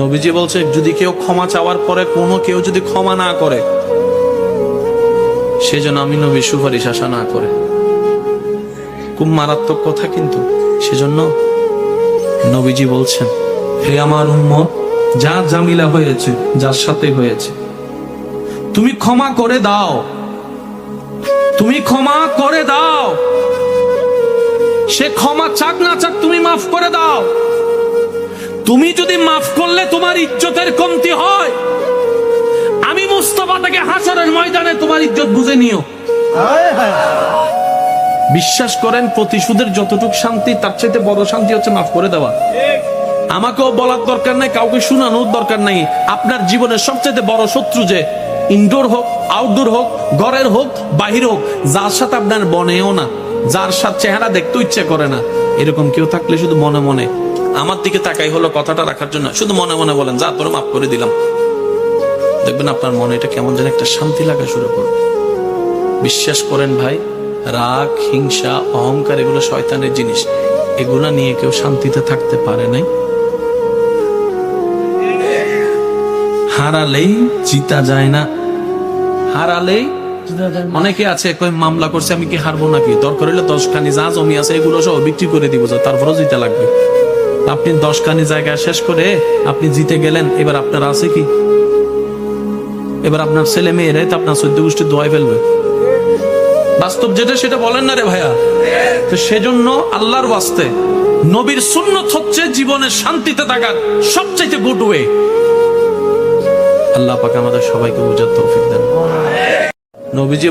নবীজি বলছে যদি কেউ ক্ষমা চাওয়ার পরে কোনো কেউ যদি ক্ষমা না করে, সেজন্য আমি নবীর সুপারিশ আশা না করে। খুব মারাত্মক কথা কিন্তু। সেজন্য নবীজি বলছেন, হে আমার উম্মত, যা জামিলা হয়েছে, যার সাথে হয়েছে, তুমি ক্ষমা করে দাও, তুমি ক্ষমা করে দাও। সে ক্ষমা চাক না চাক তুমি মাফ করে দাও। তুমি যদি মাফ করলে তোমার ইজ্জতের কমতি হয়, আমি মুস্তাফা থেকে হাসরের ময়দানে তোমার ইজ্জত বুঝে নিও। বিশ্বাস করেন, প্রতিশোধের যতটুকু শান্তি, তার চাইতে বড় শান্তি হচ্ছে মাফ করে দেওয়া। আমাকেও বলার দরকার নাই, কাউকে শোনানোর দরকার নাই। আপনার জীবনের সবচেয়ে বড় শত্রু যে ইনডোর হোক, আউটডোর হোক, ঘরের হোক, বাহির হোক, যার সাথে আপনার বনেও না, যার সাথে চেহারা দেখতে ইচ্ছে করে না, এরকম কেউ থাকলে শুধু মনে মনে আমার দিকে তাকাই হলো কথাটা রাখার জন্য, শুধু মনে মনে বলেন, যা তোর মাফ করে দিলাম। দেখবেন আপনার মনে এটা কেমন যেন একটা শান্তি লাগা শুরু করবে। বিশ্বাস করেন ভাই, রাগ, হিংসা, অহংকার এগুলো শয়তানের জিনিস। এগুলা নিয়ে কেউ শান্তিতে থাকতে পারে নাই। হারালেই জিতা যায় না, হারালেই। অনেকে আছে কই মামলা করছে, আমি কি হারবো নাকি? দরকার হলে 10 খানি যা জমি আছে এগুলো সব বিক্রি করে দিব, তারপরও জিতে লাগবে। আপনি 10 খানি জায়গা শেষ করে আপনি জিতে গেলেন, এবার আপনার আছে কি? এবার আপনার ছেলে মেয়েরাই তো আপনার 14 গোষ্ঠী দোয়াই ফেলবে। বাস্তব যেটা সেটা বলেন না রে ভাইয়া। তো সেজন্য আল্লাহর ওয়াস্তে নবীর সুন্নত হচ্ছে জীবনের শান্তিতে থাকার সবচাইতে গুড ওয়ে। আল্লাহ পাক আমাদের সবাইকে বুঝার তৌফিক দেন। নবীজি